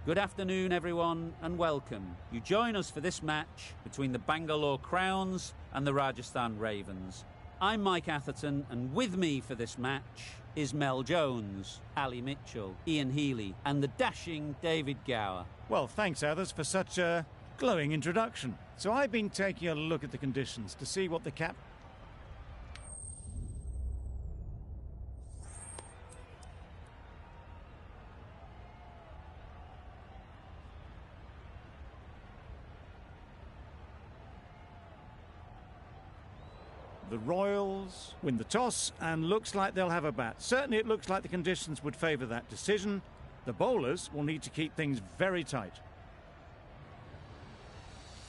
Good afternoon, everyone, and welcome. You join us for this match between the Bangalore Crowns and the Rajasthan Ravens. I'm Mike Atherton, and with me for this match is Mel Jones, Ali Mitchell, Ian Healy, and the dashing David Gower. Well, thanks, Athers, for such a glowing introduction. So I've been taking a look at the conditions to see what the The Royals win the toss and looks like they'll have a bat. Certainly it looks like the conditions would favour that decision. The bowlers will need to keep things very tight.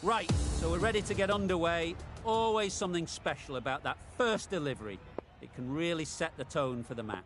Right, so we're ready to get underway. Always something special about that first delivery. It can really set the tone for the match.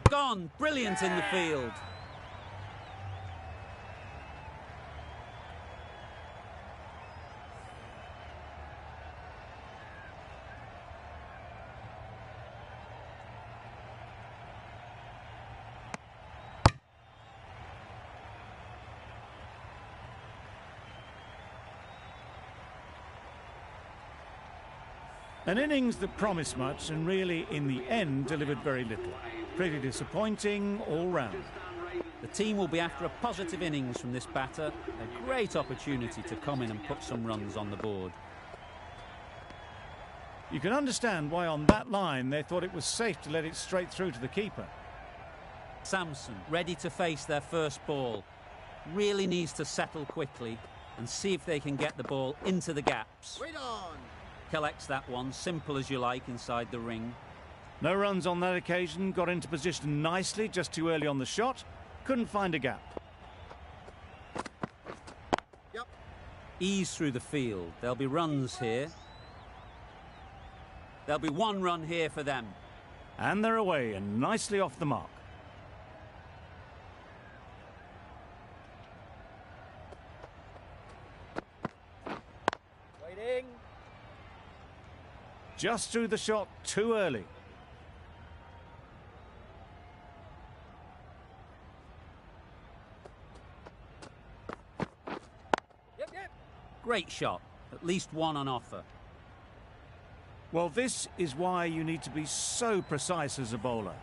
Gone, brilliant in the field. An innings that promised much and really, in the end, delivered very little. Pretty disappointing all round. The team will be after a positive innings from this batter. A great opportunity to come in and put some runs on the board. You can understand why on that line they thought it was safe to let it straight through to the keeper. Samson, ready to face their first ball. Really needs to settle quickly and see if they can get the ball into the gaps. Wait on! Collects that one, simple as you like, inside the ring. No runs on that occasion, got into position nicely, just too early on the shot. Couldn't find a gap. Yep. Ease through the field. There'll be runs here. There'll be one run here for them. And they're away and nicely off the mark. Waiting. Just threw the shot too early. Yep. Great shot. At least one on offer. Well, this is why you need to be so precise as a bowler.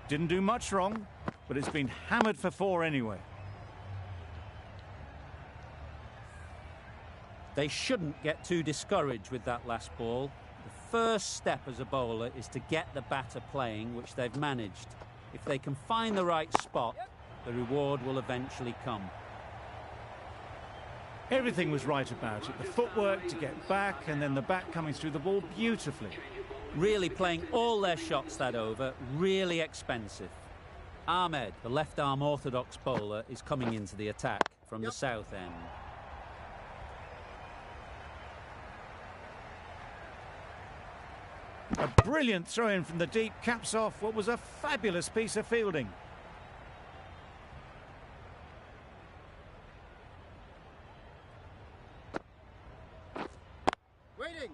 Didn't do much wrong, but it's been hammered for 4 anyway. They shouldn't get too discouraged with that last ball. The first step as a bowler is to get the batter playing, which they've managed. If they can find the right spot, the reward will eventually come. Everything was right about it. The footwork to get back and then the bat coming through the ball beautifully. Really playing all their shots that over, really expensive. Ahmed, the left-arm orthodox bowler, is coming into the attack from the south end. A brilliant throw-in from the deep caps off what was a fabulous piece of fielding. Waiting.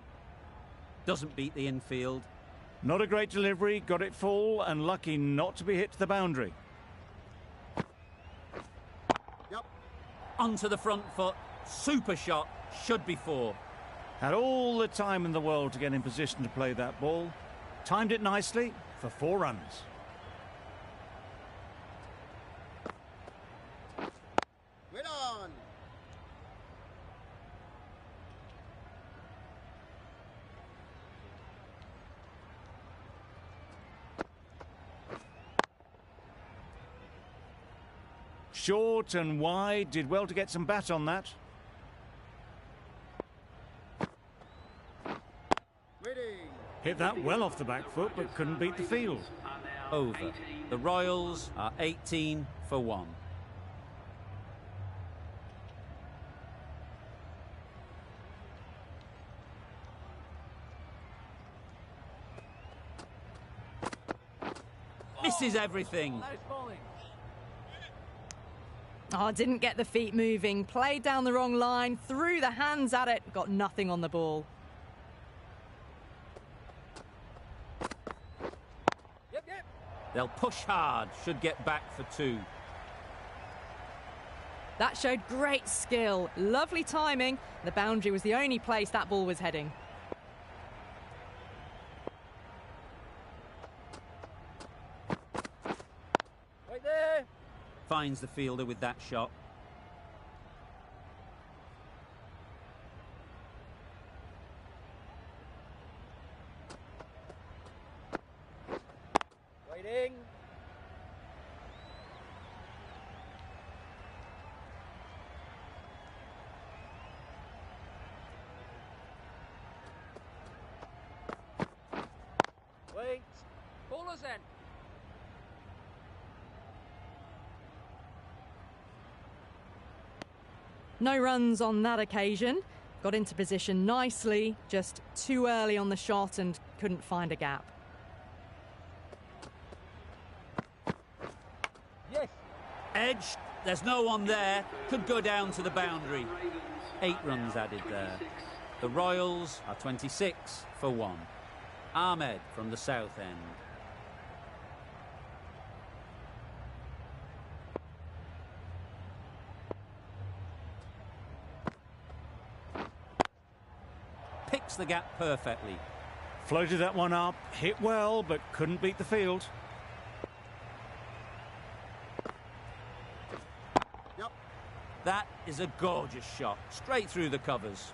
Doesn't beat the infield. Not a great delivery, got it full and lucky not to be hit to the boundary. Yep. Onto the front foot. Super shot. Should be 4. Had all the time in the world to get in position to play that ball. Timed it nicely for 4 runs. Wait on! short and wide. Did well to get some bat on that. Waiting. Hit that well off the back foot, but couldn't beat the field. Over. The Royals are 18 for 1. Misses everything. Oh, didn't get the feet moving. Played down the wrong line. Threw the hands at it. Got nothing on the ball. They'll push hard. Should get back for 2. That showed great skill. Lovely timing. The boundary was the only place that ball was heading. Right there. Finds the fielder with that shot. Waiting. Wait. Ballers in. No runs on that occasion. Got into position nicely. Just too early on the shot and couldn't find a gap. Yes. Edge. There's no one there. Could go down to the boundary. 8 runs added there. The Royals are 26 for 1. Ahmed from the south end. Picks the gap perfectly. Floated that one up, hit well, but couldn't beat the field. Yep. That is a gorgeous shot. Straight through the covers.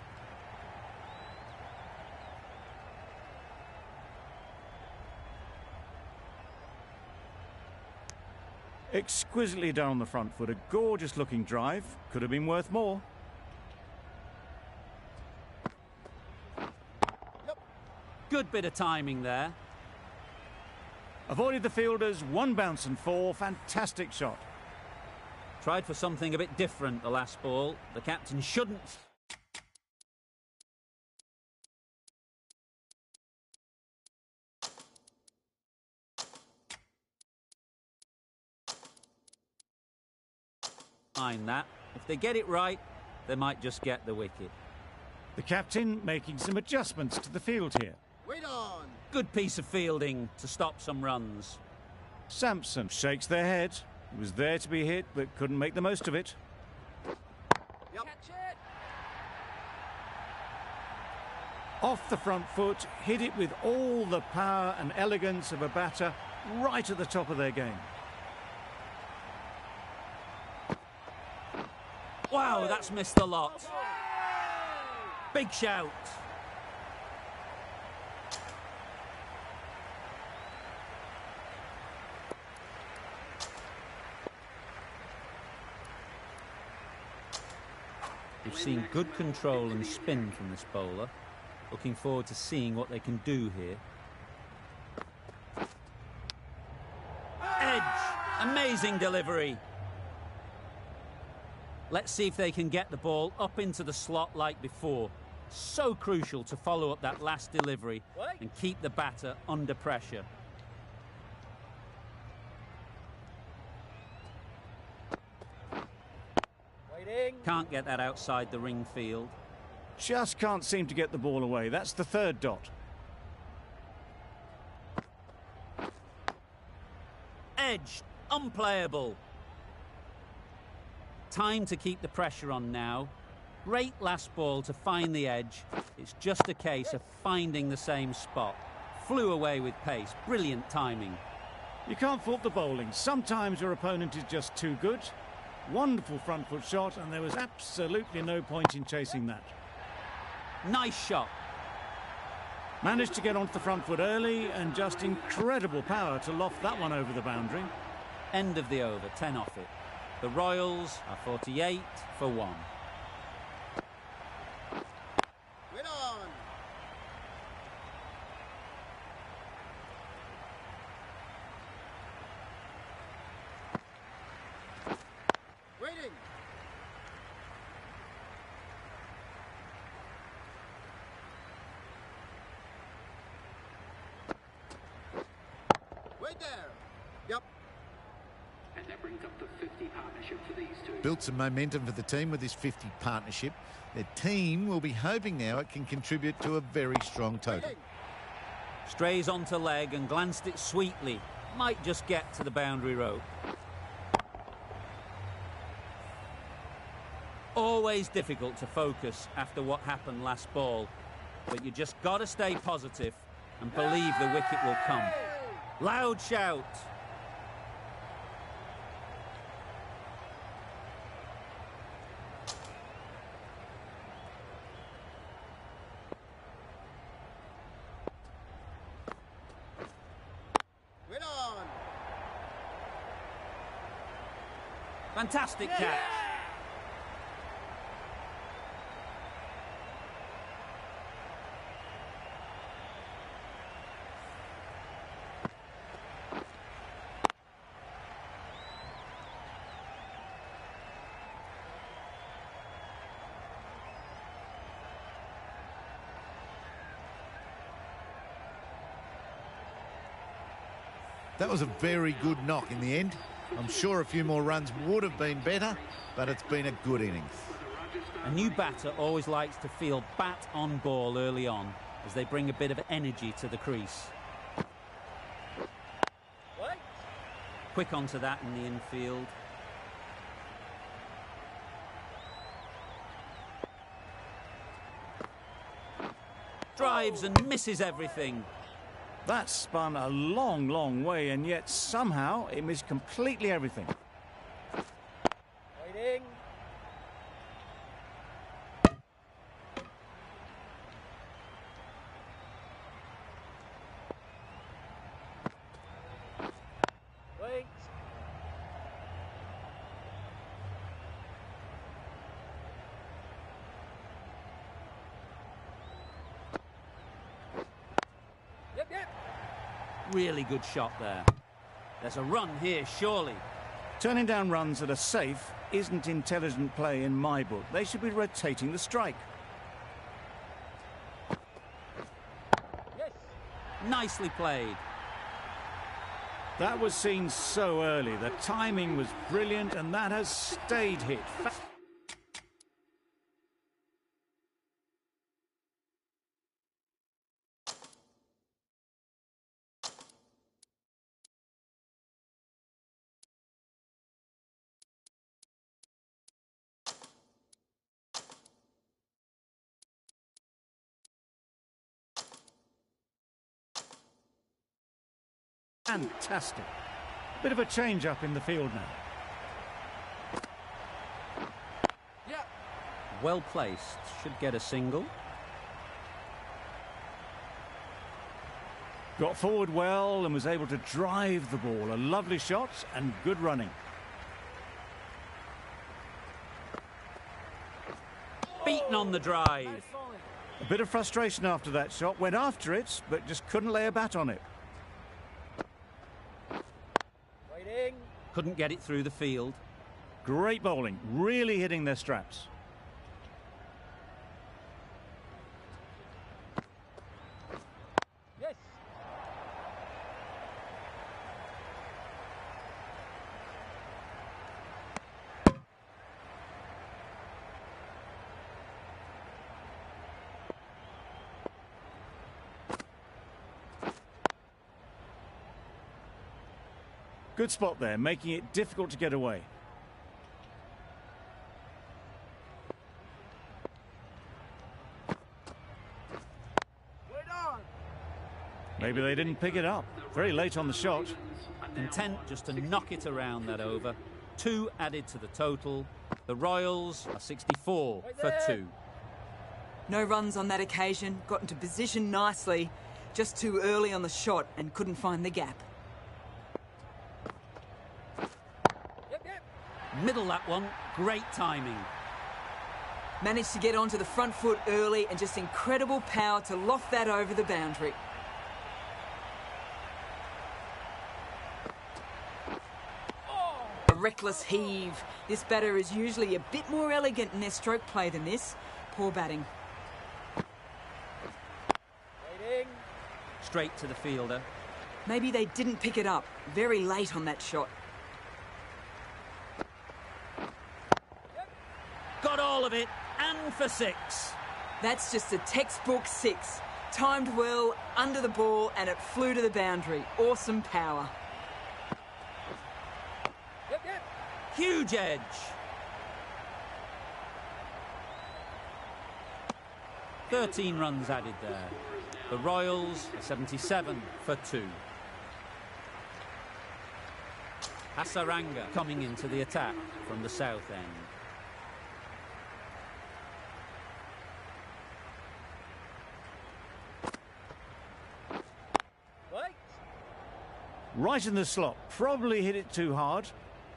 Exquisitely done on the front foot. A gorgeous looking drive. Could have been worth more. Good bit of timing there. Avoided the fielders, 1 bounce and 4. Fantastic shot. Tried for something a bit different the last ball. The captain shouldn't. Mind that. If they get it right, they might just get the wicket. The captain making some adjustments to the field here. Wait on. Good piece of fielding to stop some runs. Sampson shakes their head. He was there to be hit, but couldn't make the most of it. Yep. Catch it. Off the front foot, hit it with all the power and elegance of a batter right at the top of their game. Wow, that's missed a lot. Big shout. We've seen good control and spin from this bowler. Looking forward to seeing what they can do here. Edge. Amazing delivery. Let's see if they can get the ball up into the slot like before. So crucial to follow up that last delivery and keep the batter under pressure. Waiting. Can't get that outside the ring field. Just can't seem to get the ball away. That's the 3rd dot. Edge. Unplayable. Time to keep the pressure on now. Great last ball to find the edge. It's just a case of finding the same spot. Flew away with pace. Brilliant timing. You can't fault the bowling. Sometimes your opponent is just too good. Wonderful front foot shot, and there was absolutely no point in chasing that. Nice shot. Managed to get onto the front foot early, and just incredible power to loft that one over the boundary. End of the over. 10 off it. The Royals are 48 for 1. Wait on. Waiting. Wait there. Yep. And that brings up the 50 partnership for these two. Built some momentum for the team with this 50 partnership. Their team will be hoping now it can contribute to a very strong total. Waiting. Strays onto leg and glanced it sweetly. Might just get to the boundary rope. Always difficult to focus after what happened last ball. But you just got to stay positive and believe the wicket will come. Loud shout. Wait on. Fantastic catch. That was a very good knock in the end. I'm sure a few more runs would have been better, but it's been a good innings. A new batter always likes to feel bat on ball early on as they bring a bit of energy to the crease. What? Quick onto that in the infield. Drives and misses everything. That spun a long, long way, and yet somehow it missed completely everything. Waiting. Wait. Yep, yep. Really good shot there. There's a run here, surely. Turning down runs that are safe isn't intelligent play in my book. They should be rotating the strike. Yes. Nicely played. That was seen so early. The timing was brilliant, and that has stayed hit. Fantastic. Bit of a change up in the field now. Yep. Well placed. Should get a single. Got forward well and was able to drive the ball. A lovely shot and good running. Beaten on the drive. Nice bowling. A bit of frustration after that shot. Went after it, but just couldn't lay a bat on it. Waiting. Couldn't get it through the field. Great bowling. Really hitting their straps. Yes. Good spot there, making it difficult to get away. Wait on. Maybe they didn't pick it up. Very late on the shot. Content just to knock it around that over. 2 added to the total. The Royals are 64 for 2. No runs on that occasion, got into position nicely, just too early on the shot and couldn't find the gap. Yep, yep. Middle that one. Great timing. Managed to get onto the front foot early and just incredible power to loft that over the boundary. A reckless heave. This batter is usually a bit more elegant in their stroke play than this. Poor batting. Waiting. Straight to the fielder. Maybe they didn't pick it up. Very late on that shot. Got all of it, and for 6. That's just a textbook 6. Timed well, under the ball, and it flew to the boundary. Awesome power. Yep, yep. Huge edge. "13 runs added there. The Royals are 77 for 2. Hasaranga coming into the attack from the south end. Wait. Right in the slot. Probably hit it too hard.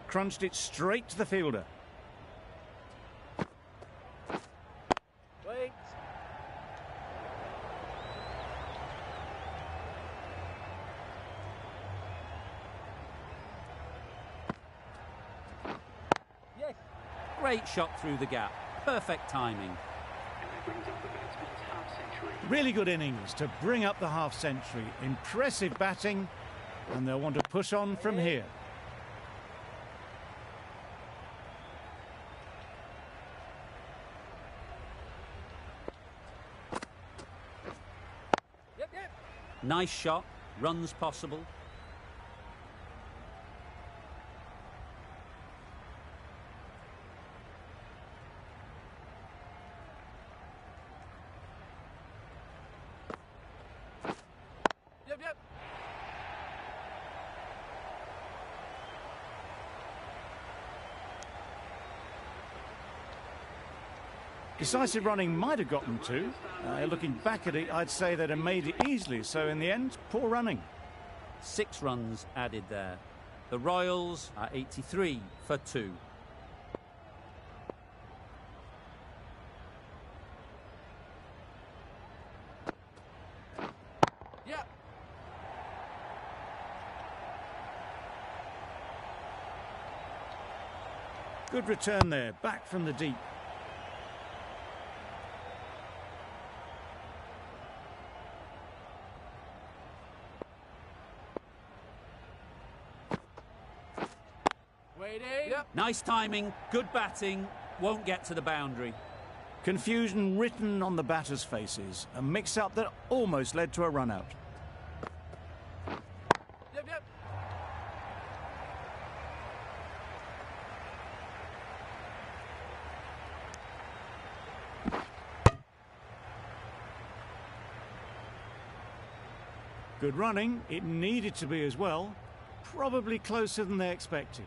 Crunched it straight to the fielder. Wait. Yes. Great shot through the gap. Perfect timing. And that brings up the batsman's half-century. Really good innings to bring up the half-century. Impressive batting, and they'll want to push on from here. Yep, yep. Nice shot. Runs possible. Yep, yep. Decisive running might have gotten two. Looking back at it, I'd say they'd have made it easily. So in the end, poor running. 6 runs added there. The Royals are 83 for 2. Yep. Good return there, back from the deep. Waiting. Yep. Nice timing. Good batting. Won't get to the boundary. Confusion written on the batters' faces. A mix-up that almost led to a run-out. Yep, yep. Good running. It needed to be as well. Probably closer than they expected.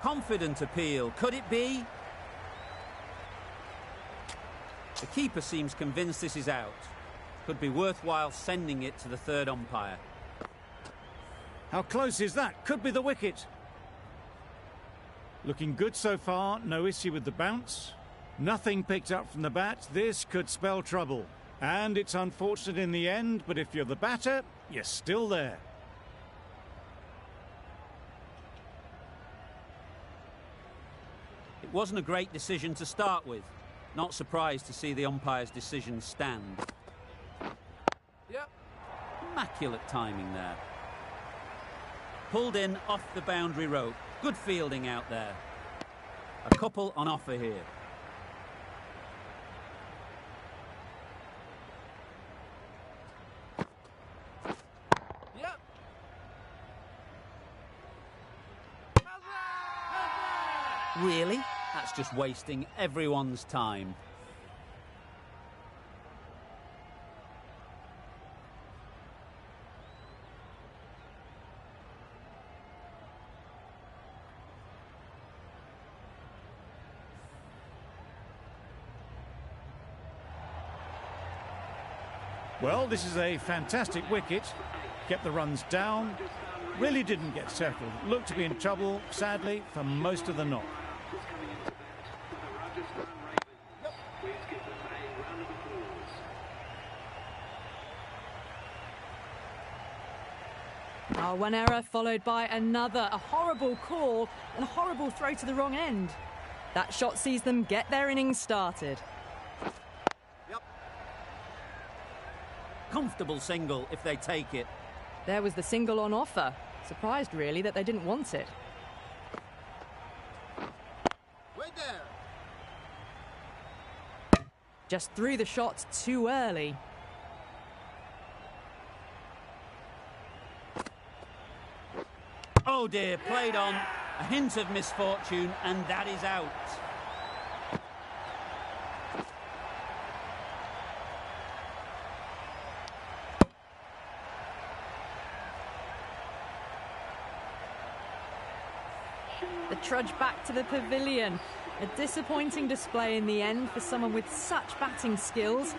Confident appeal. Could it be? The keeper seems convinced this is out. Could be worthwhile sending it to the third umpire. How close is that? Could be the wicket. Looking good so far. No issue with the bounce. Nothing picked up from the bat. This could spell trouble. And it's unfortunate in the end, but if you're the batter, you're still there. It wasn't a great decision to start with. Not surprised to see the umpire's decision stand. Yep. Immaculate timing there. Pulled in off the boundary rope. Good fielding out there. A couple on offer here. Yep. Really? That's just wasting everyone's time. Well, this is a fantastic wicket. kept the runs down, really didn't get settled. Looked to be in trouble, sadly, for most of the knock. Oh, one error followed by another. A horrible call and a horrible throw to the wrong end. That shot sees them get their innings started. Comfortable single if they take it. There was the single on offer. Surprised, really, that they didn't want it. Wait there. Just threw the shot too early. Oh dear, played on. A hint of misfortune, and that is out. The trudge back to the pavilion. A disappointing display in the end for someone with such batting skills.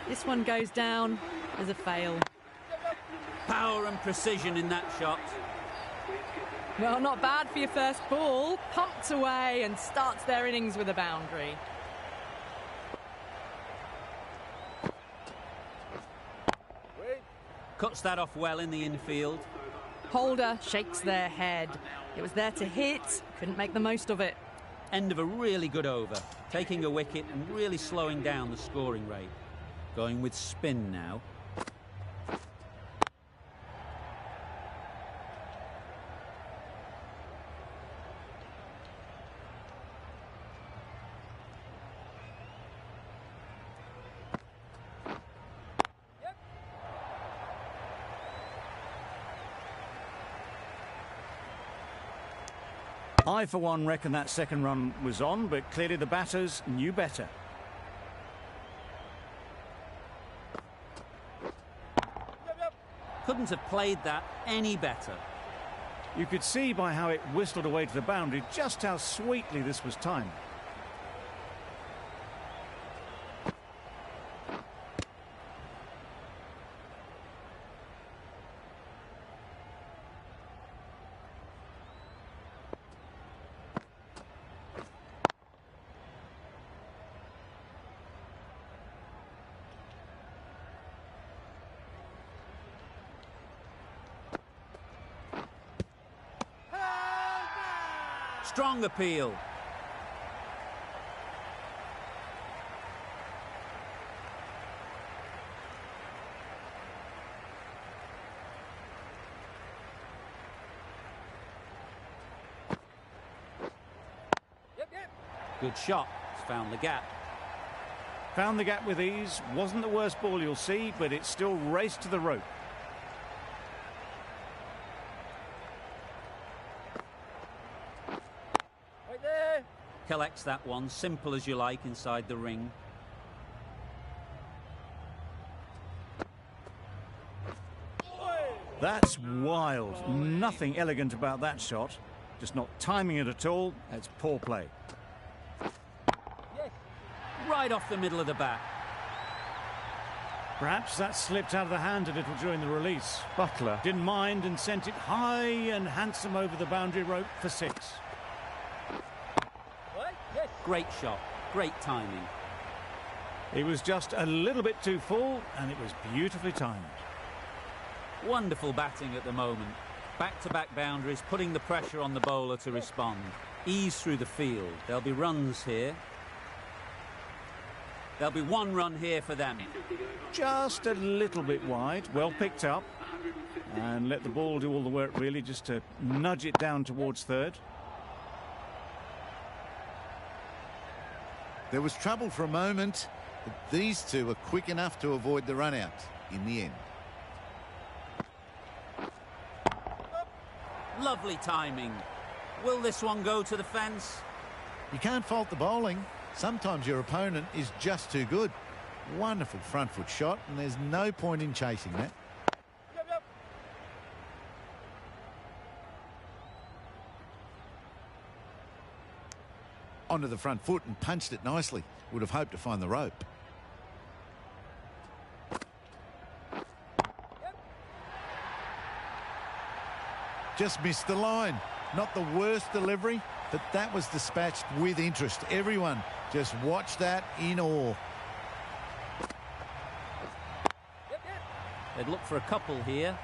This one goes down as a fail. Power and precision in that shot. Well, not bad for your first ball. Pumped away and starts their innings with a boundary. Cuts that off well in the infield. Holder shakes their head. It was there to hit, couldn't make the most of it. End of a really good over. Taking a wicket and really slowing down the scoring rate. Going with spin now. I, for one, reckon that second run was on, but clearly the batters knew better. Couldn't have played that any better. You could see by how it whistled away to the boundary just how sweetly this was timed. Strong appeal. Good shot. It's found the gap. Found the gap with ease. Wasn't the worst ball you'll see, but it still raced to the rope. Collects that one, simple as you like, inside the ring. That's wild. Nothing elegant about that shot. Just not timing it at all. It's poor play. Right off the middle of the bat. Perhaps that slipped out of the hand a little during the release. Butler didn't mind and sent it high and handsome over the boundary rope for 6. Great shot, great timing. It was just a little bit too full, and it was beautifully timed. Wonderful batting at the moment. Back-to-back boundaries, putting the pressure on the bowler to respond. Ease through the field. There'll be runs here. There'll be 1 run here for them. Just a little bit wide, well picked up. And let the ball do all the work, really, just to nudge it down towards third. There was trouble for a moment, but these two were quick enough to avoid the run-out in the end. Lovely timing. Will this one go to the fence? You can't fault the bowling. Sometimes your opponent is just too good. Wonderful front foot shot, and there's no point in chasing that. Onto the front foot and punched it nicely. Would have hoped to find the rope. just missed the line. Not the worst delivery, but that was dispatched with interest. Everyone just watched that in awe. They'd look for a couple here.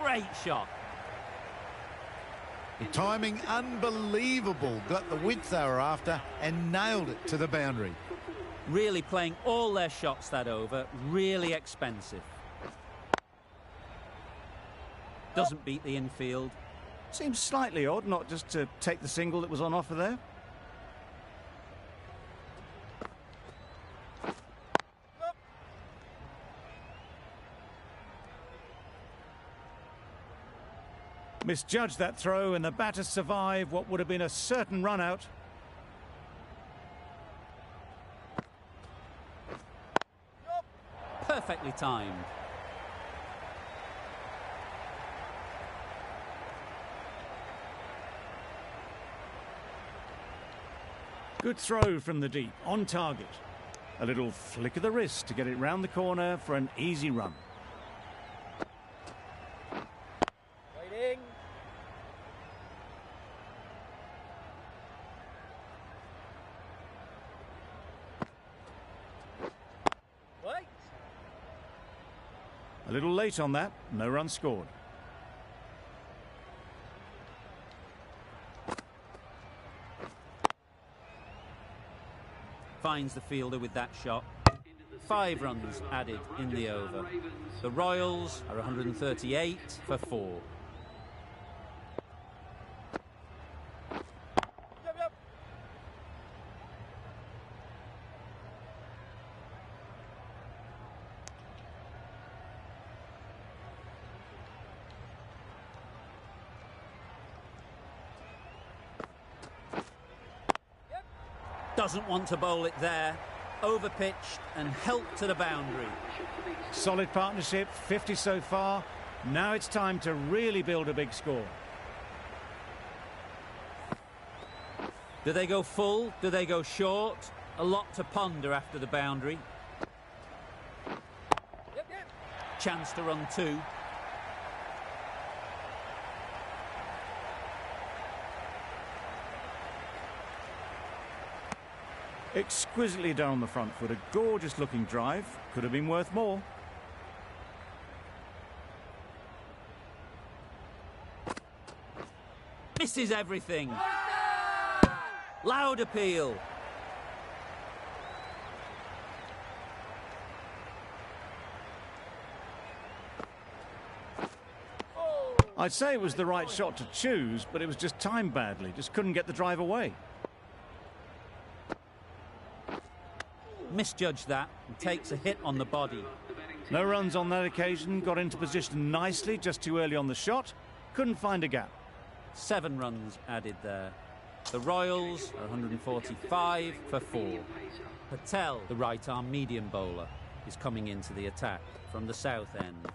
Great shot. The timing unbelievable. Got the width they were after and nailed it to the boundary. Really playing all their shots that over. Really expensive. Doesn't beat the infield. Seems slightly odd not just to take the single that was on offer there. Misjudged that throw and the batter survived what would have been a certain run out. Perfectly timed. Good throw from the deep, on target. A little flick of the wrist to get it round the corner for an easy run. Waiting. Wait. A little late on that, no run scored. Finds the fielder with that shot. 5 runs added in the over. The Royals are 138 for 4. Yep. Doesn't want to bowl it there. Overpitched and helped to the boundary. Solid partnership, 50 so far. Now it's time to really build a big score. Do they go full? Do they go short? A lot to ponder after the boundary. Yep. Chance to run 2. Exquisitely done on the front foot. A gorgeous looking drive. Could have been worth more. Misses everything. Loud appeal. I'd say it was the right shot to choose, but it was just timed badly. Just couldn't get the drive away. Misjudged that and takes a hit on the body. No runs on that occasion. Got into position nicely, just too early on the shot. Couldn't find a gap. 7 runs added there. The Royals are 145 for 4. Patel, the right-arm medium bowler, is coming into the attack from the south end.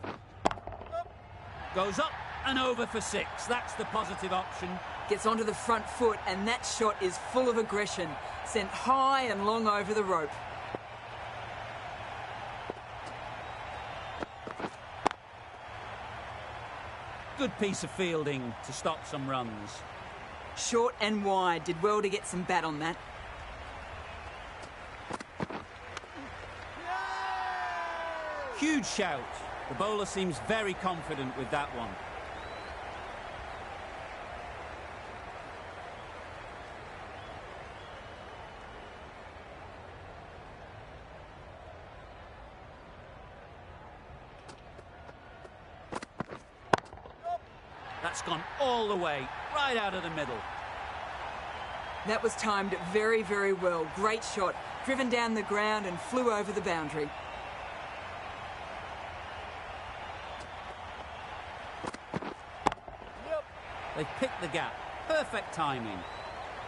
Goes up and over for 6. That's the positive option. Gets onto the front foot, and that shot is full of aggression. Sent high and long over the rope. Good piece of fielding to stop some runs. Short and wide. Did well to get some bat on that. Huge shout. The bowler seems very confident with that one. That's gone all the way, right out of the middle. That was timed very, very well. Great shot. Driven down the ground and flew over the boundary. They picked the gap. Perfect timing.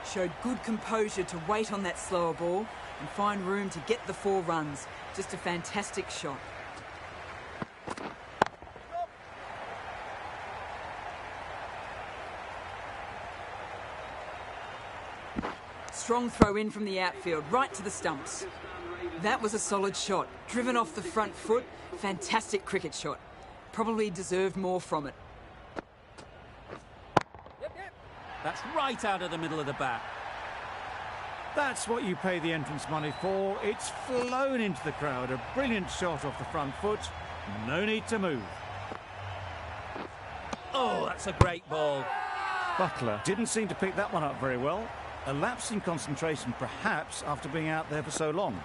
Showed good composure to wait on that slower ball and find room to get the 4 runs. Just a fantastic shot. Strong throw in from the outfield, right to the stumps. That was a solid shot. Driven off the front foot. Fantastic cricket shot. Probably deserved more from it. That's right out of the middle of the bat. That's what you pay the entrance money for. It's flown into the crowd. A brilliant shot off the front foot. No need to move. Oh, that's a great ball. Butler didn't seem to pick that one up very well. A lapse in concentration, perhaps, after being out there for so long.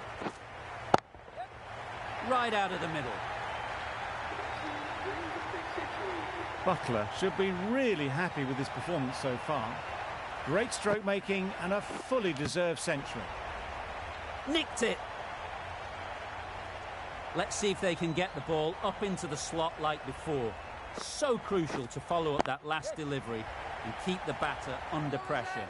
Right out of the middle. Butler should be really happy with his performance so far. Great stroke making and a fully deserved century. Nicked it. Let's see if they can get the ball up into the slot like before. So crucial to follow up that last delivery and keep the batter under pressure.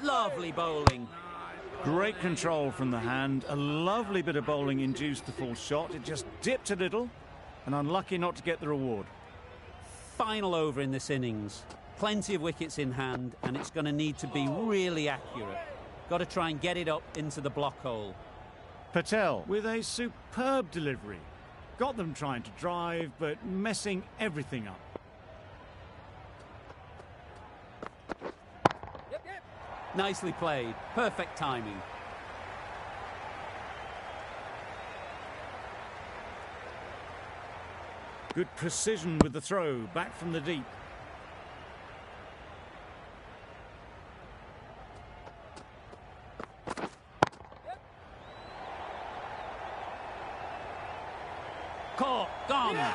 Lovely bowling. Great control from the hand. A lovely bit of bowling induced the full shot. It just dipped a little and unlucky not to get the reward. Final over in this innings. Plenty of wickets in hand and it's going to need to be really accurate. Got to try and get it up into the block hole. Patel with a superb delivery. Got them trying to drive but messing everything up. Nicely played. Perfect timing. Good precision with the throw back from the deep. Caught. Gone.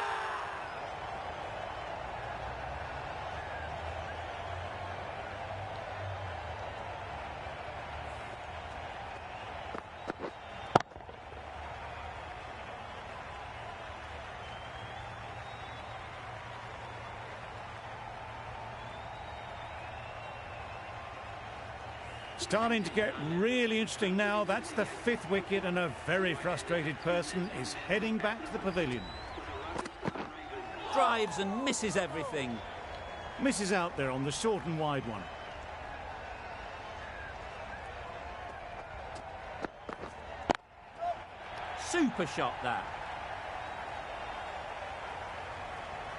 Starting to get really interesting now. That's the fifth wicket and a very frustrated person is heading back to the pavilion. Drives and misses everything. Misses out there on the short and wide one. Super shot that.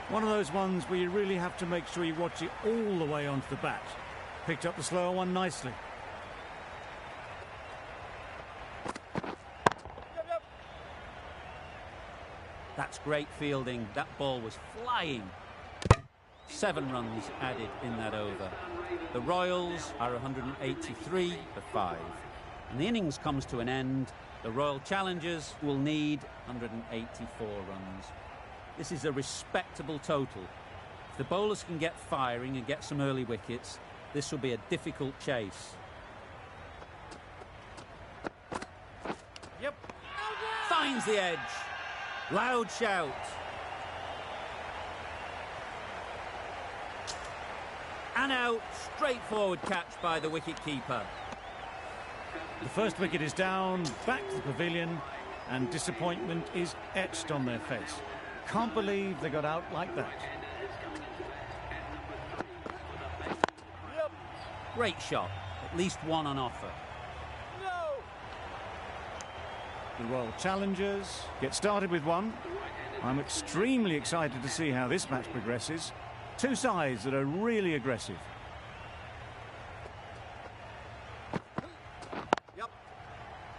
One of those ones where you really have to make sure you watch it all the way onto the bat. Picked up the slower one nicely. That's great fielding. That ball was flying. 7 runs added in that over. The Royals are 183 for 5. And the innings comes to an end. The Royal Challengers will need 184 runs. This is a respectable total. If the bowlers can get firing and get some early wickets, this will be a difficult chase. Yep. Finds the edge. Loud shout. And out. Straightforward catch by the wicket-keeper. The first wicket is down, back to the pavilion, and disappointment is etched on their face. Can't believe they got out like that. Great shot. At least one on offer. The Royal Challengers get started with one. I'm extremely excited to see how this match progresses. Two sides that are really aggressive.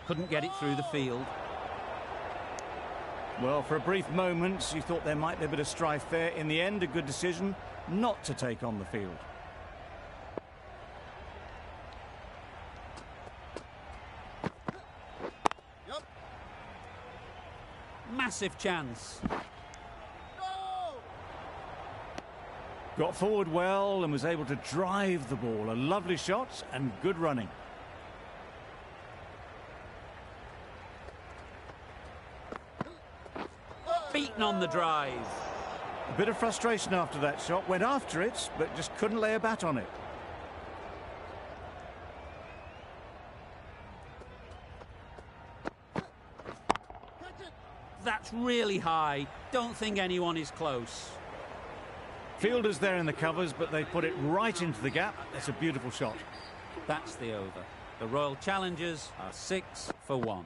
Couldn't get it through the field. Well, for a brief moment, you thought there might be a bit of strife there. In the end, a good decision not to take on the field. Massive chance. Got forward well and was able to drive the ball. A lovely shot and good running. Beaten on the drive. A bit of frustration after that shot. Went after it, but just couldn't lay a bat on it. That's really high. Don't think anyone is close. Fielders there in the covers, but they put it right into the gap. It's a beautiful shot. That's the over. The Royal Challengers are 6 for 1.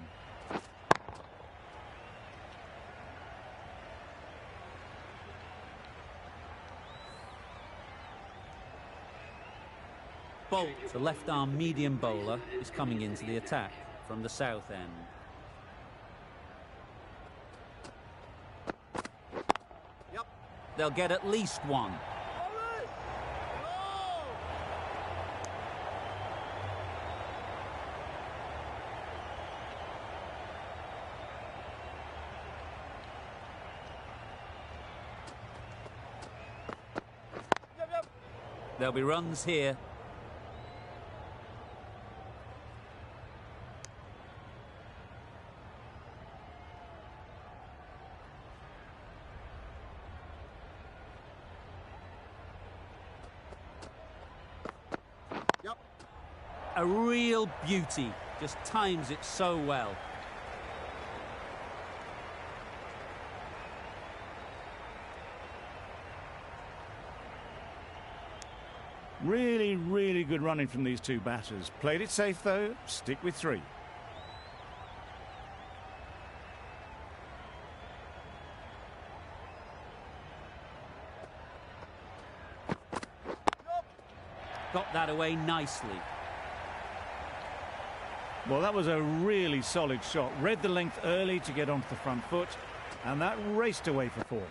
Bolt, the left-arm medium bowler, is coming into the attack from the south end. Yep. They'll get at least one. There'll be runs here. Yep. A real beauty. Just times it so well. Really, really good running from these two batters. Played it safe, though. Stick with 3. Got that away nicely. Well, that was a really solid shot. Read the length early to get onto the front foot, and that raced away for 4.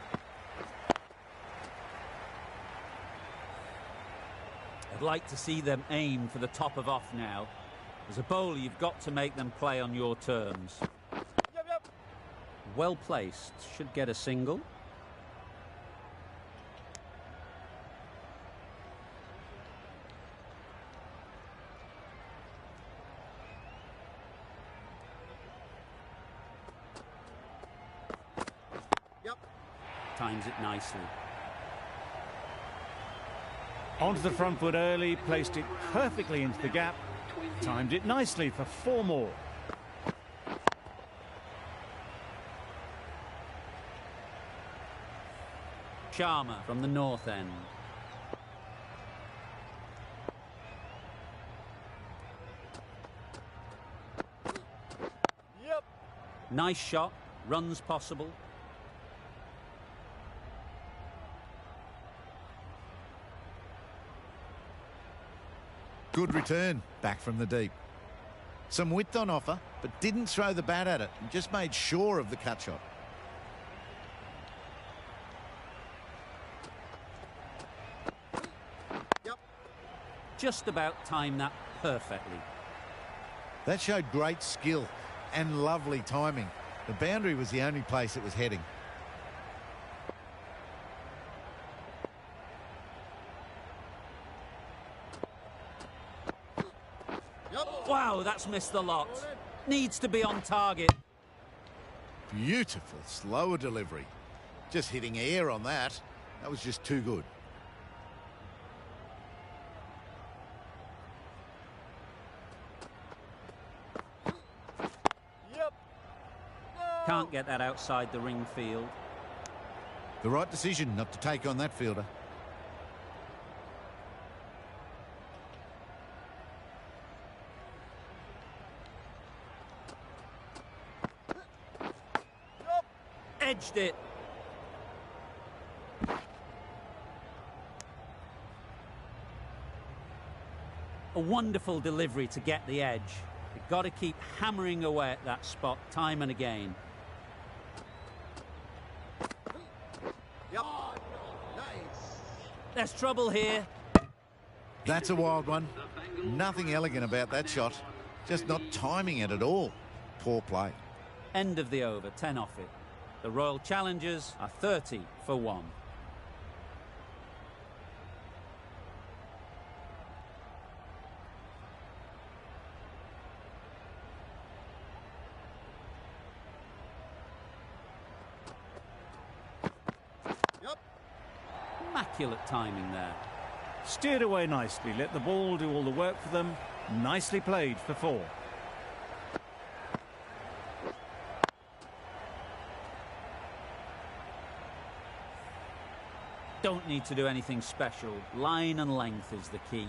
I'd like to see them aim for the top of off now. As a bowler, you've got to make them play on your terms. Yep. Well placed. Should get a single. Yep. Times it nicely. Onto the front foot early, placed it perfectly into the gap, timed it nicely for 4 more. Sharma from the north end. Yep. Nice shot. Runs possible. Good return, back from the deep. Some width on offer, but didn't throw the bat at it and just made sure of the cut shot. Yep. Just about timed that perfectly. That showed great skill and lovely timing. The boundary was the only place it was heading. Wow, that's missed the lot. Needs to be on target. Beautiful, slower delivery. Just hitting air on that. That was just too good. Yep. Can't get that outside the ring field. The right decision not to take on that fielder. Edged it. A wonderful delivery to get the edge. You've got to keep hammering away at that spot time and again. Yep. Nice. There's trouble here. That's a wild one. Nothing elegant about that shot. Just not timing it at all. Poor play. End of the over, 10 off it. The Royal Challengers are 30 for 1. Yep. Immaculate timing there. Steered away nicely, let the ball do all the work for them. Nicely played for 4. don't need to do anything special. Line and length is the key.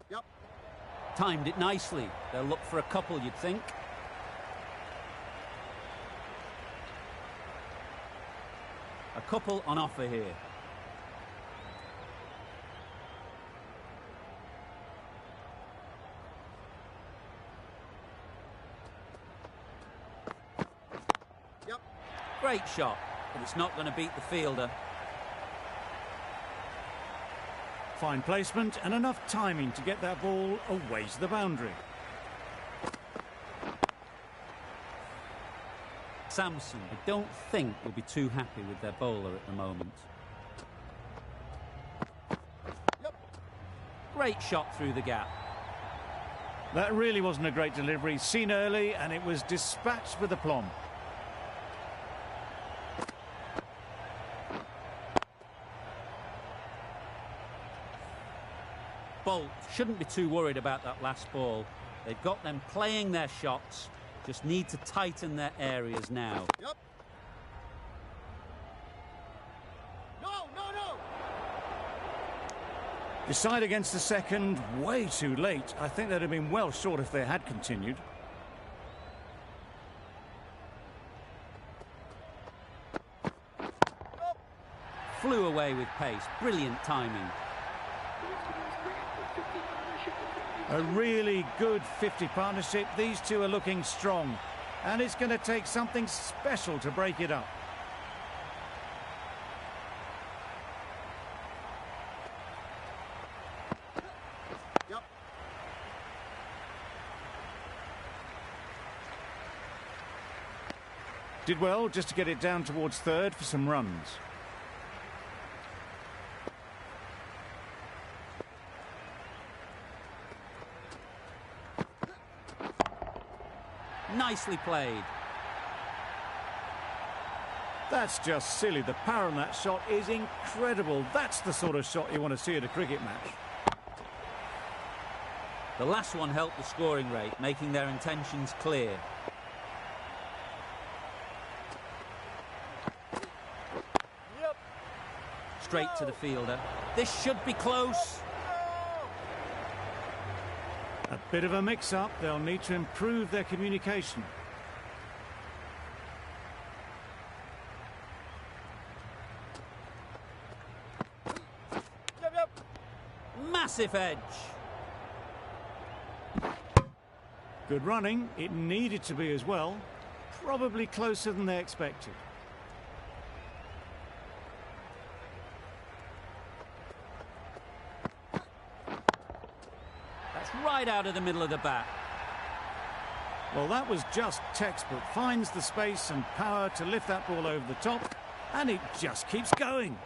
Yep. Timed it nicely. They'll look for a couple, you'd think. A couple on offer here. Yep. Great shot, but it's not going to beat the fielder. Fine placement and enough timing to get that ball away to the boundary. Samson, I don't think, will be too happy with their bowler at the moment. Yep. Great shot through the gap. That really wasn't a great delivery. Seen early and it was dispatched with aplomb. Bolt shouldn't be too worried about that last ball. They've got them playing their shots. Just need to tighten their areas now. Yep. No, no, no. Decide against the second, way too late. I think they'd have been well short if they had continued. Flew away with pace. Brilliant timing. A really good 50 partnership. These two are looking strong. And it's going to take something special to break it up. Yep. Did well just to get it down towards third for some runs. Nicely played. That's just silly. The power on that shot is incredible. That's the sort of shot you want to see at a cricket match. The last one helped the scoring rate, making their intentions clear. Yep. Straight to the fielder. This should be close. A bit of a mix-up. They'll need to improve their communication. Yep, yep. Massive edge. Good running. It needed to be as well. Probably closer than they expected. Right out of the middle of the bat. Well, that was just textbook. Finds the space and power to lift that ball over the top, and it just keeps going.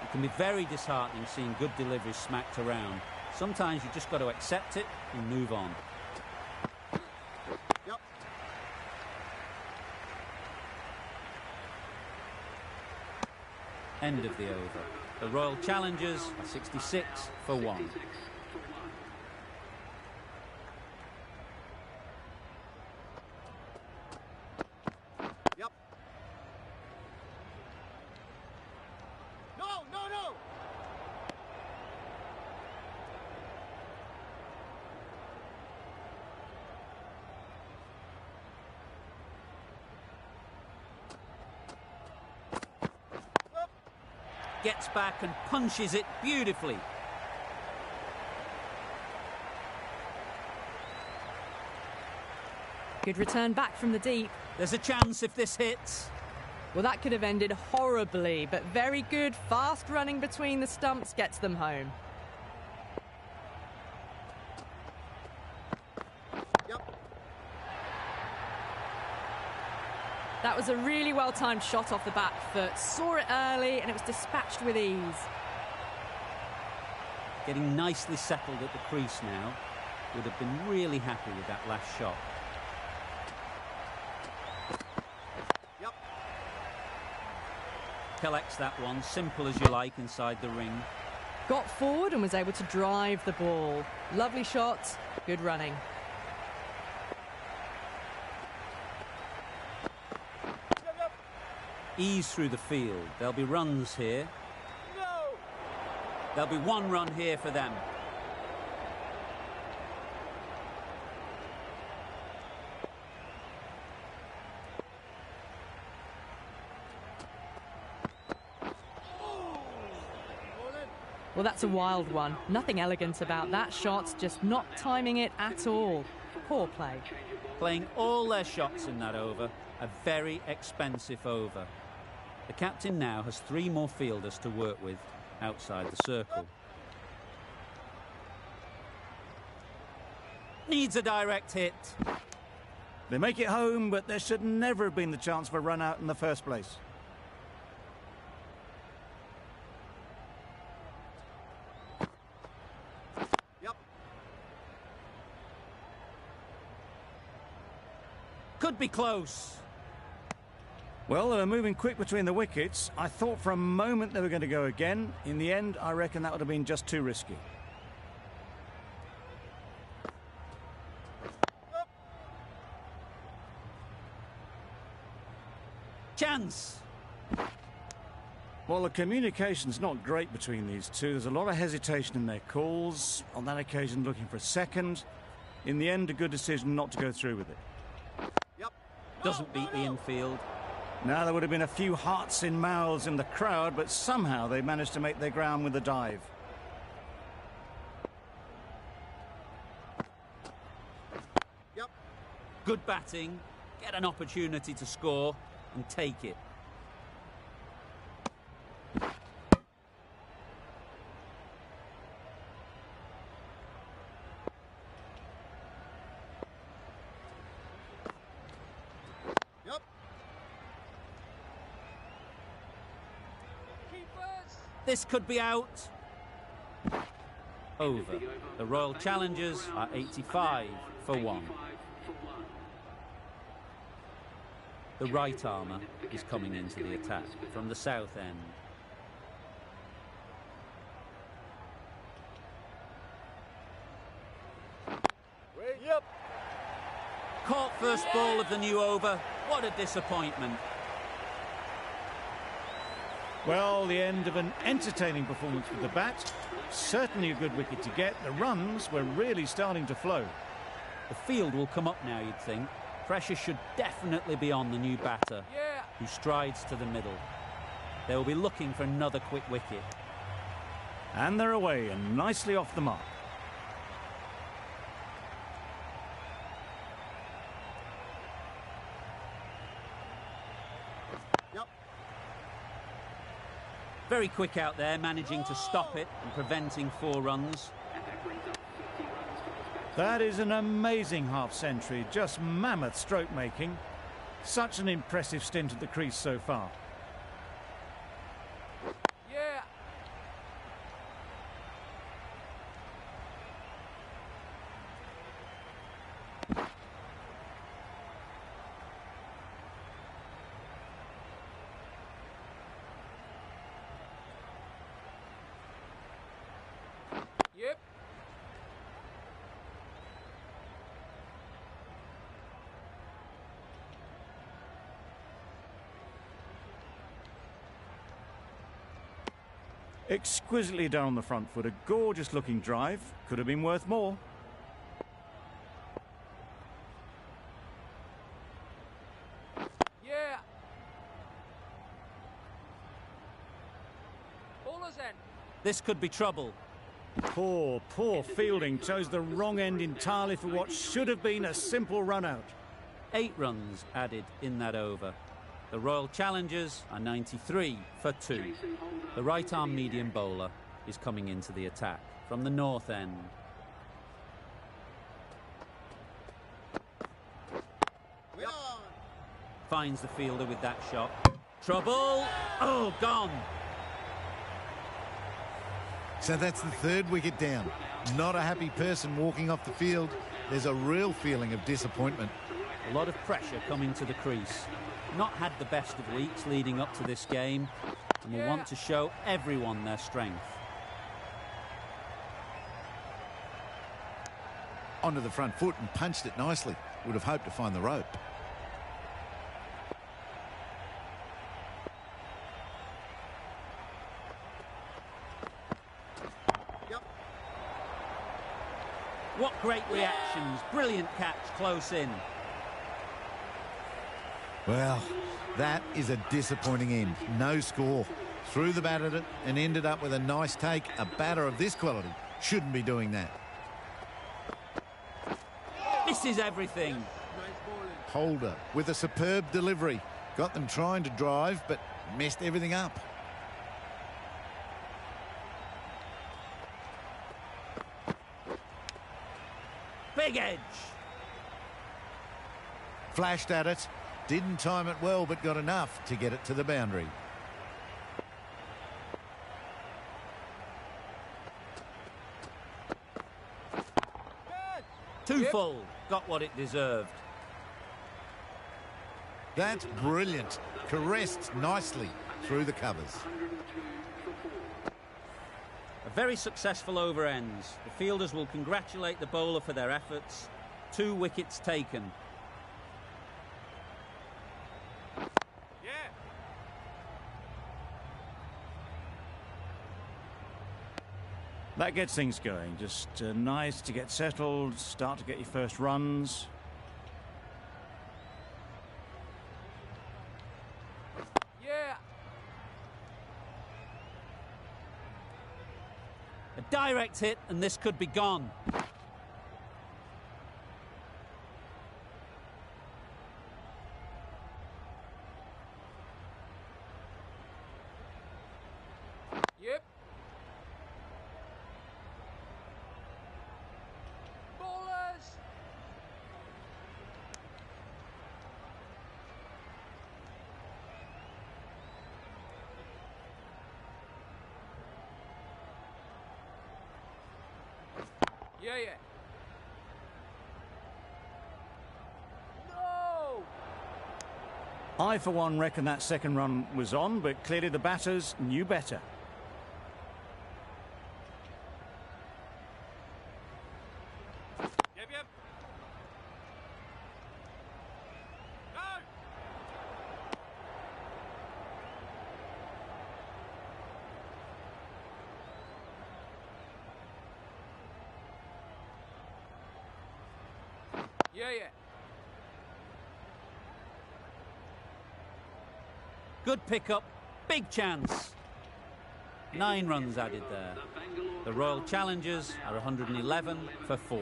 It can be very disheartening seeing good deliveries smacked around. Sometimes you just got to accept it and move on. Yep. End of the over. The Royal Challengers are 66 for 1. Yep. No, no, no. Gets back and punches it beautifully. Good return back from the deep. There's a chance if this hits. Well, that could have ended horribly, but very good, fast running between the stumps gets them home. Yep. That was a really well-timed shot off the back foot. Saw it early and it was dispatched with ease. Getting nicely settled at the crease now. Would have been really happy with that last shot. Yep. Collects that one, simple as you like, inside the ring. Got forward and was able to drive the ball. Lovely shot, good running. ease through the field. There'll be runs here. No! There'll be one run here for them. Well, that's a wild one. Nothing elegant about that shot, just not timing it at all. Poor play. Playing all their shots in that over. A very expensive over. The captain now has 3 more fielders to work with outside the circle. Needs a direct hit. They make it home, but there should never have been the chance for a run out in the first place. Could be close. Well, they were moving quick between the wickets. I thought for a moment they were going to go again. In the end, I reckon that would have been just too risky. Chance. Well, the communication's not great between these two. There's a lot of hesitation in their calls. On that occasion, looking for a second. In the end, a good decision not to go through with it. Doesn't beat the infield. Now, there would have been a few hearts in mouths in the crowd, but somehow they managed to make their ground with a dive. Good batting. Get an opportunity to score and take it. This could be out. Over. The Royal Challengers are 85 for 1. The right armour is coming into the attack from the south end. Yep. Caught first ball of the new over. What a disappointment. Well, the end of an entertaining performance with the bat. Certainly a good wicket to get. The runs were really starting to flow. The field will come up now, you'd think. Pressure should definitely be on the new batter, who strides to the middle. They will be looking for another quick wicket. And they're away and nicely off the mark. Very quick out there, managing to stop it and preventing 4 runs. That is an amazing half-century, just mammoth stroke making. Such an impressive stint at the crease so far. Yeah. Yep. Exquisitely done on the front foot. A gorgeous looking drive. Could have been worth more. Yeah. Bowler's end. This could be trouble. Poor fielding. Chose the wrong end entirely for what should have been a simple run out. 8 runs added in that over. The Royal Challengers are 93 for 2. The right-arm medium bowler is coming into the attack from the north end. Finds the fielder with that shot. Trouble! Oh, gone! So that's the 3rd wicket down. Not a happy person walking off the field. There's a real feeling of disappointment. A lot of pressure coming to the crease. Not had the best of weeks leading up to this game, and will want to show everyone their strength. Onto the front foot and punched it nicely. Would have hoped to find the rope. What great reactions. Brilliant catch close in. Well, that is a disappointing end. No score. Threw the bat at it and ended up with a nice take. A batter of this quality shouldn't be doing that. Misses everything. Holder with a superb delivery. Got them trying to drive, but messed everything up. Big edge. Flashed at it. Didn't time it well, but got enough to get it to the boundary. Too full. Got what it deserved. That's brilliant. Caressed nicely through the covers. A very successful over ends. The fielders will congratulate the bowler for their efforts. 2 wickets taken. That gets things going. Just nice to get settled, start to get your first runs. Yeah. A direct hit and this could be gone. Yep. Ballers. Yeah, yeah. No. I, for one, reckon that second run was on, but clearly the batters knew better. Yep, yep. Go! Yeah, yeah. Good pickup. Big chance. 9 runs added there. The Royal Challengers are 111 for 4.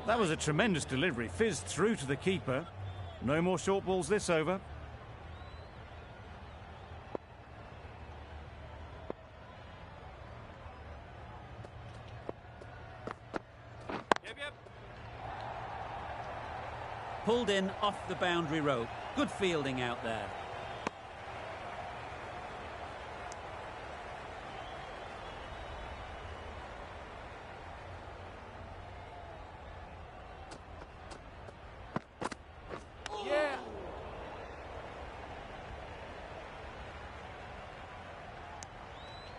That was a tremendous delivery. Fizzed through to the keeper. No more short balls this over. Yep, yep. Pulled in off the boundary rope. Good fielding out there. Yeah.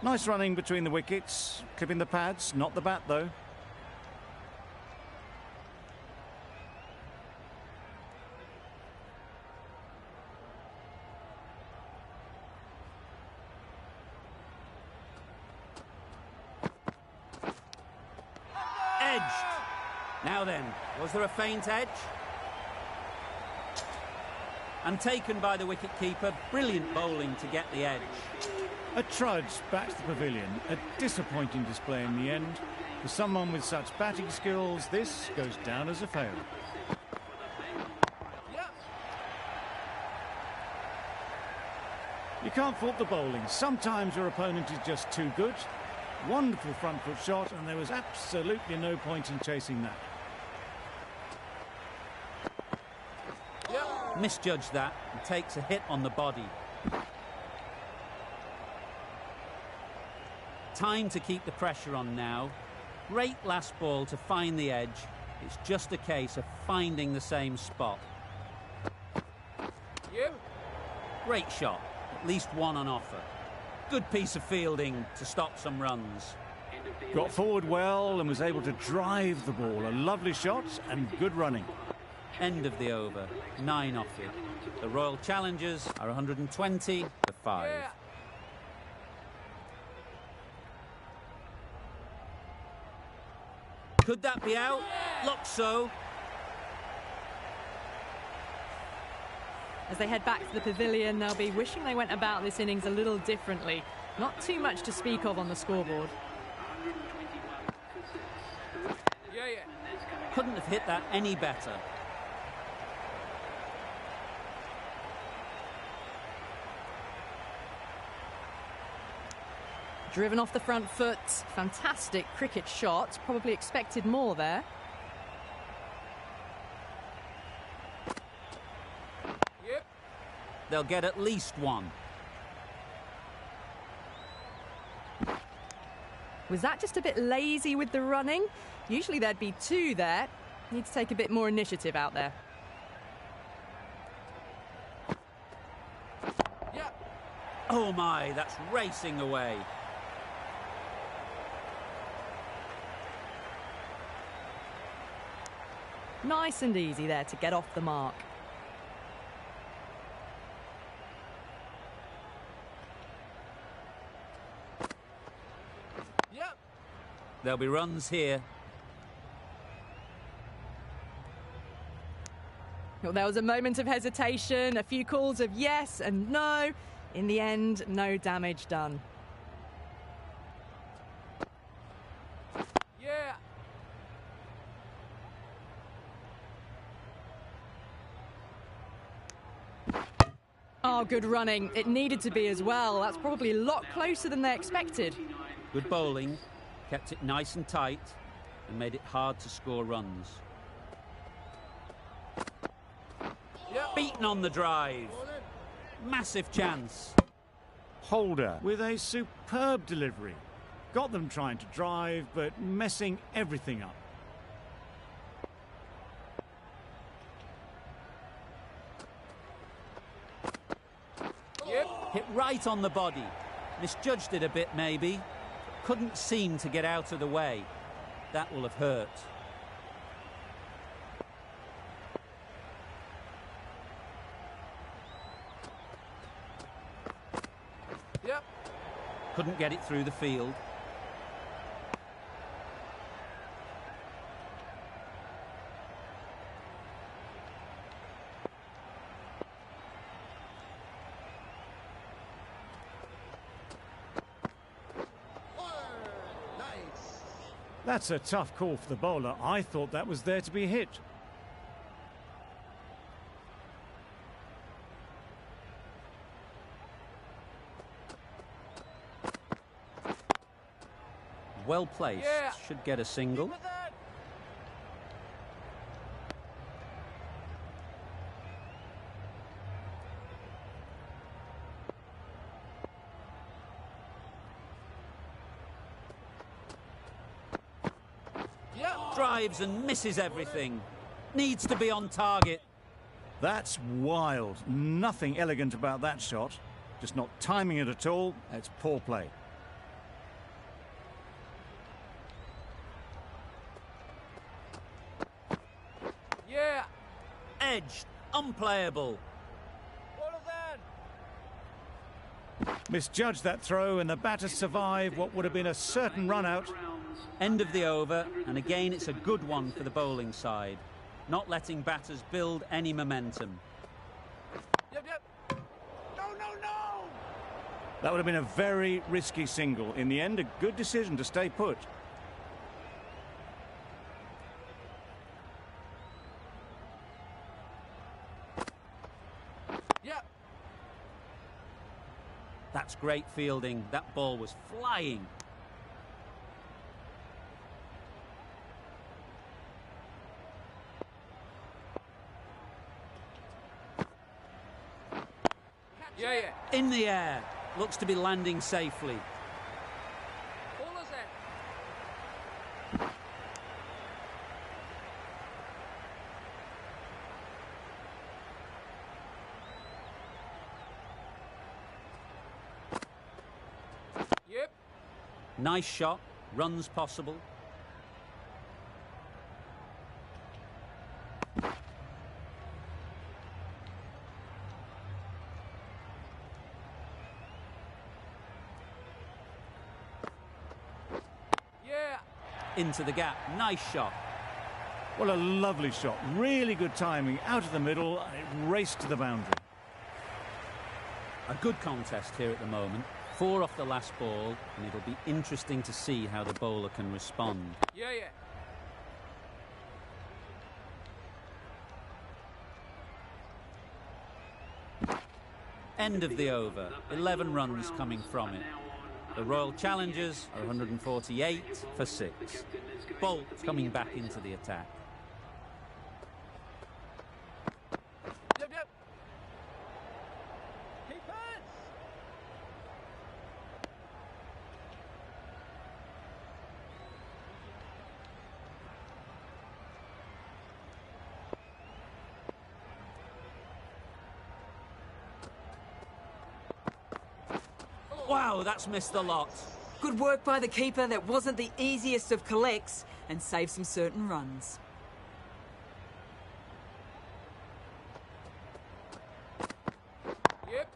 Nice running between the wickets. Clipping the pads, not the bat though. Edged. Now then, was there a feint edge? And taken by the wicket-keeper. Brilliant bowling to get the edge. A trudge back to the pavilion. A disappointing display in the end. For someone with such batting skills, this goes down as a fail. Yeah. You can't fault the bowling. Sometimes your opponent is just too good. Wonderful front foot shot, and there was absolutely no point in chasing that. Misjudged that and takes a hit on the body. Time to keep the pressure on now. Great last ball to find the edge. It's just a case of finding the same spot. Yep. Great shot. At least one on offer. Good piece of fielding to stop some runs. Got forward well and was able to drive the ball. A lovely shot and good running. End of the over. 9 off it. The Royal challengers are 120 to 5. Yeah. Could that be out? Looks so. As they head back to the pavilion, they'll be wishing they went about this innings a little differently. Not too much to speak of on the scoreboard. Yeah, yeah. Couldn't have hit that any better. Driven off the front foot. Fantastic cricket shot. Probably expected more there. Yep. They'll get at least one. Was that just a bit lazy with the running? Usually there'd be 2 there. Need to take a bit more initiative out there. Yeah. Oh my, that's racing away. Nice and easy there to get off the mark. Yep. There'll be runs here. Well, there was a moment of hesitation, a few calls of yes and no. In the end, no damage done. Yeah. Oh, good running. It needed to be as well. That's probably a lot closer than they expected. Good bowling. Kept it nice and tight and made it hard to score runs. Yep. Beaten on the drive. Massive chance. Holder with a superb delivery. Got them trying to drive, but messing everything up. Yep. Hit right on the body. Misjudged it a bit, maybe. Couldn't seem to get out of the way. That will have hurt. Yep. Couldn't get it through the field. That's a tough call for the bowler. I thought that was there to be hit. Well placed. Yeah. Should get a single. With that. Yep. Drives and misses everything. Needs to be on target. That's wild. Nothing elegant about that shot. Just not timing it at all. It's poor play. Yeah. Edged. Unplayable. What then? Misjudged that throw, and the batter survived what would have been a certain run out. End of the over, and again it's a good one for the bowling side. Not letting batters build any momentum. Yep, yep. No, no, no! That would have been a very risky single. In the end, a good decision to stay put. Yep. That's great fielding. That ball was flying. Yeah, yeah. In the air. Looks to be landing safely. Ballers in. Yep. Nice shot. Runs possible. into the gap. Nice shot. Well, a lovely shot. Really good timing. Out of the middle, and it raced to the boundary. A good contest here at the moment. 4 off the last ball, and it'll be interesting to see how the bowler can respond. Yeah. End of the over. 11 runs coming from it. The Royal Challengers are 148 for 6. Bolt coming back into the attack. Yep. Keepers! Wow, that's missed the lot. Good work by the keeper. That wasn't the easiest of collects and saved some certain runs. Yep.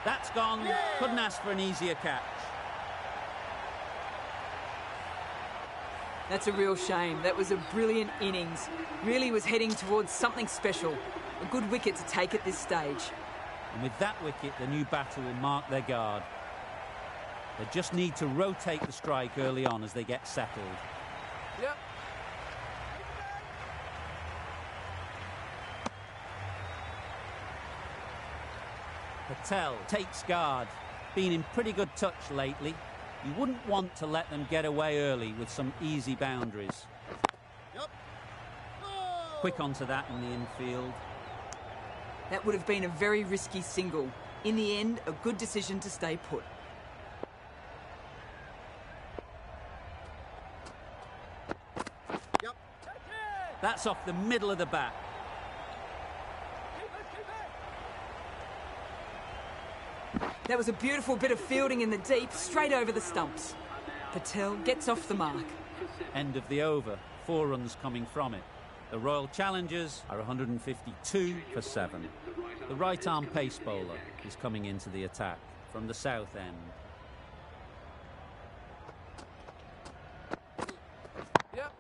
That's gone. Couldn't ask for an easier catch. That's a real shame. That was a brilliant innings. Really was heading towards something special. A good wicket to take at this stage. And with that wicket, the new batter will mark their guard. They just need to rotate the strike early on as they get settled. Yep. Patel takes guard. Been in pretty good touch lately. You wouldn't want to let them get away early with some easy boundaries. Yep. Quick onto that in the infield. That would have been a very risky single. In the end, a good decision to stay put. Yep. That's off the middle of the bat. That was a beautiful bit of fielding in the deep, straight over the stumps. Patel gets off the mark. End of the over. 4 runs coming from it. The Royal Challengers are 152 for 7. The right-arm pace bowler is coming into the attack from the south end. Yep.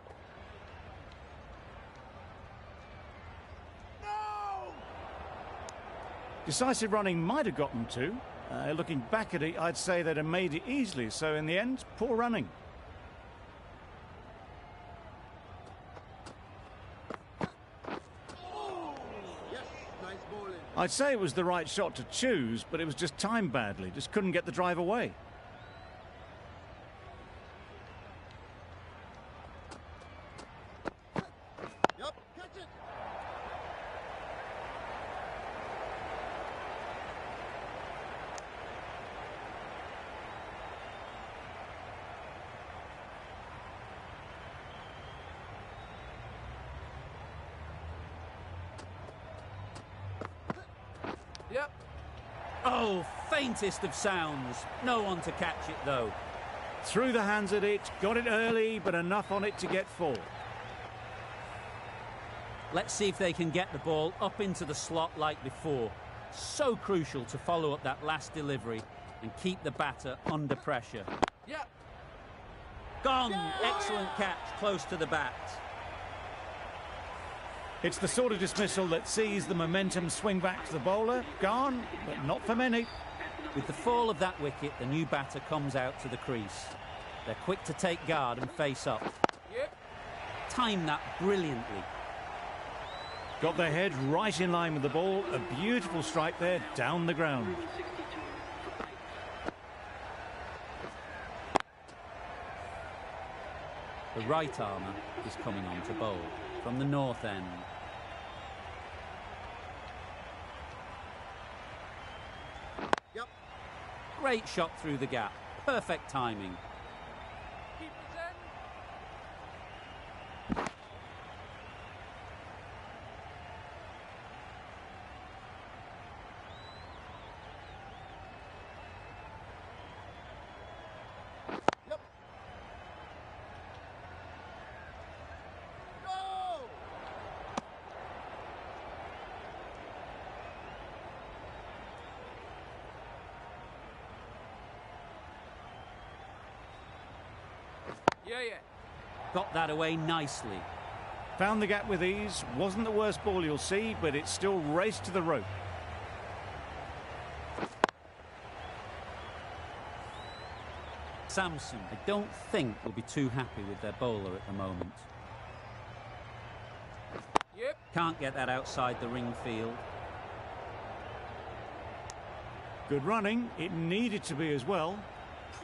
No! Decisive running might have gotten 2. Looking back at it, I'd say they'd have made it easily. So in the end, poor running. I'd say it was the right shot to choose, but it was just timed badly. Just couldn't get the drive away. Yep. Catch it. Yep. Oh, faintest of sounds. No one to catch it, though. Threw the hands at it, got it early, but enough on it to get 4. Let's see if they can get the ball up into the slot like before. So crucial to follow up that last delivery and keep the batter under pressure. Yep. Gone! Excellent catch, close to the bat. It's the sort of dismissal that sees the momentum swing back to the bowler. Gone, but not for many. With the fall of that wicket, the new batter comes out to the crease. They're quick to take guard and face up. Yep. Time that brilliantly. Got their head right in line with the ball. A beautiful strike there, down the ground. The right armour is coming on to bowl from the north end. Yep. Great shot through the gap. Perfect timing. Keepers in. Yep. Go! Yeah, yeah. Got that away nicely. Found the gap with ease. Wasn't the worst ball you'll see, but it still raced to the rope. Samson, I don't think, will be too happy with their bowler at the moment. Yep. Can't get that outside the ring field. Good running. It needed to be as well.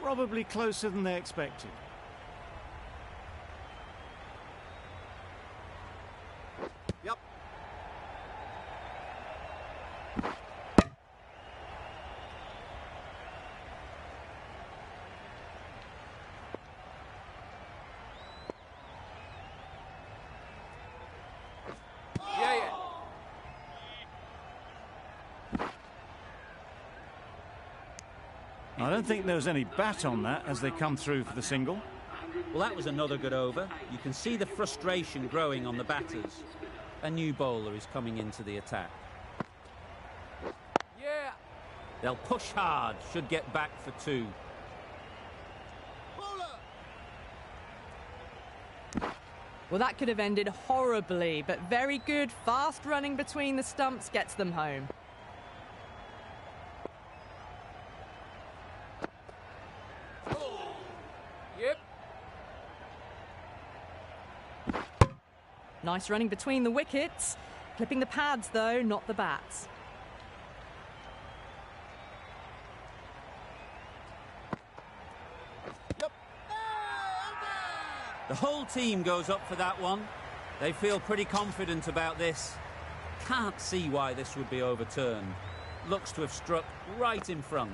Probably closer than they expected. Yep. Yeah, yeah. I don't think there was any bat on that as they come through for the single. Well, that was another good over. You can see the frustration growing on the batters. A new bowler is coming into the attack. Yeah. They'll push hard, should get back for 2. Well, that could have ended horribly, but very good, fast running between the stumps gets them home. Yep. Nice running between the wickets. Clipping the pads, though, not the bats. Yep. The whole team goes up for that one. They feel pretty confident about this. Can't see why this would be overturned. Looks to have struck right in front.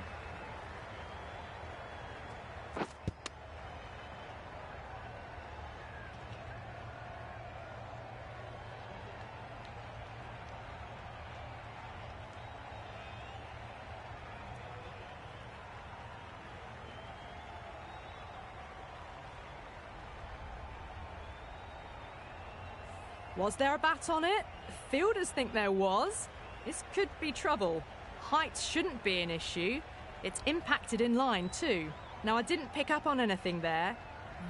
Was there a bat on it? Fielders think there was. This could be trouble. Height shouldn't be an issue. It's impacted in line too. Now, I didn't pick up on anything there.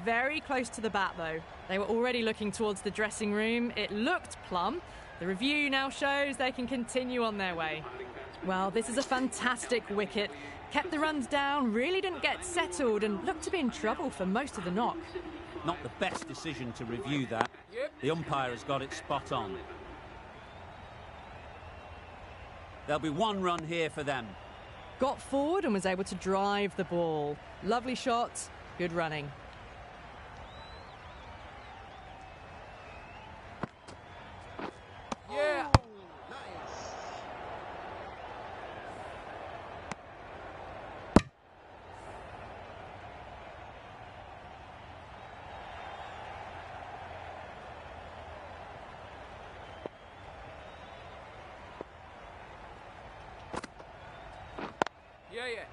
Very close to the bat though. They were already looking towards the dressing room. It looked plumb. The review now shows they can continue on their way. Well, this is a fantastic wicket. Kept the runs down, really didn't get settled and looked to be in trouble for most of the knock. Not the best decision to review that. Yep. The umpire has got it spot on. There'll be 1 run here for them. Got forward and was able to drive the ball. Lovely shot, good running. Yeah. Nice. Yeah, yeah.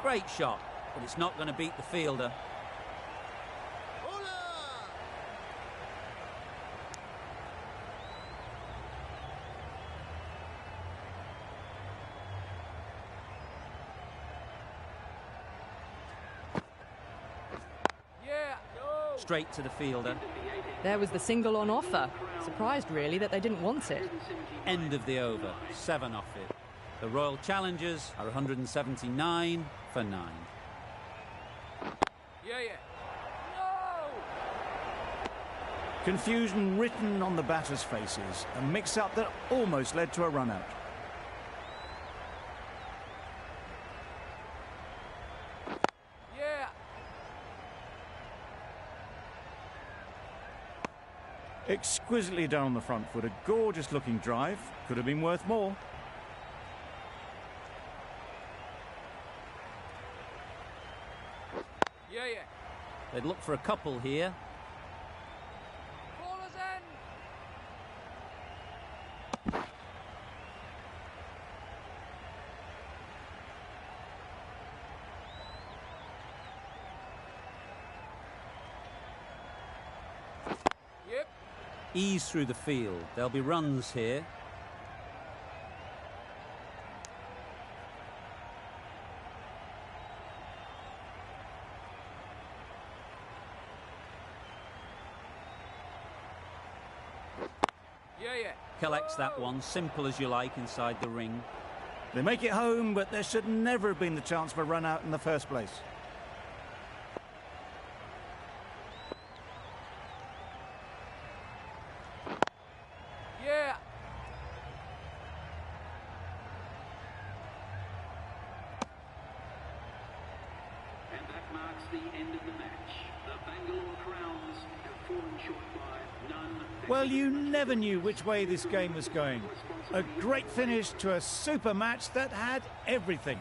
Great shot, but it's not going to beat the fielder. Bowler. Yeah. Go. Straight to the fielder. There was the single on offer. Surprised really that they didn't want it. End of the over. 7 off it. The Royal Challengers are 179 for 9. Yeah, yeah. No. Confusion written on the batters' faces. A mix-up that almost led to a run-out. Yeah. Exquisitely done on the front foot. A gorgeous-looking drive. Could have been worth more. Yeah, yeah. They'd look for a couple here. Ballers end. Yep. Ease through the field. There'll be runs here. collects that one, simple as you like, inside the ring. They make it home, but there should never have been the chance for a run out in the first place. Yeah. And that marks the end of the match. The Bangalore Crowns have fallen short by none. Well, you never knew which way this game was going. A great finish to a super match that had everything.